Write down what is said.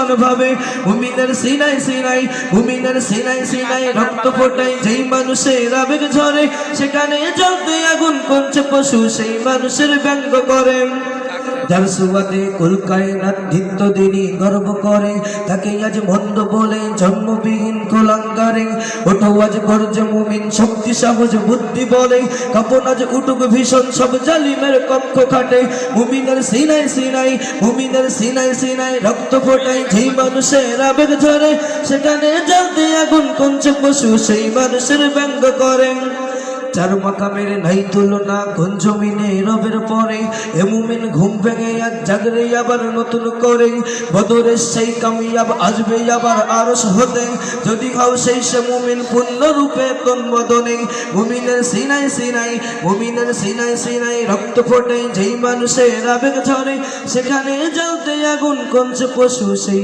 মুসলমান ভাবে মুমিনের সিনাই সিনাই মুমিনের সিনাই সিনাই রক্ত ফোটায় যেই মানুষের আবেগ ঝরে সেখানে জ্বলতে আগুন কোনছে পশু সেই মানুষের ব্যঙ্গ করে যার সুবাদে কুলকায়নাত নিত্য দিনই গর্ব করে তাকে আজ মন্দ বলে জন্মবিহীন কুলাঙ্গারে ওঠো আজ গর্জ মুমিন শক্তি সাহস বুদ্ধি বলে কাপন আজ উঠুক ভীষণ সব জালিমের কক্ষ খাটে মুমিনের সিনাই সিনাই মুমিনের সিনাই সিনাই রক্ত ফোটায় যেই মানুষের আবেগ ঝরে সেখানে জ্বলতে আগুন কোনছে পশু সেই মানুষের ব্যঙ্গ করে চার মাকামের নাই তুলনা কোন জমিনে রবের পরে এ মুমিন ঘুম ভেঙে আজ জাগরে আবার নতুন করে বদরের সেই কামিয়াব আসবে আবার আরশ হতে যদি হও সেই সে মুমিন পূর্ণ রূপে তন্মদনে মুমিনের সিনাই সিনাই মুমিনের সিনাই সিনাই রক্ত ফোটে যেই মানুষের আবেগ ঝরে সেখানে জ্বলতে আগুন কোনছে পশু সেই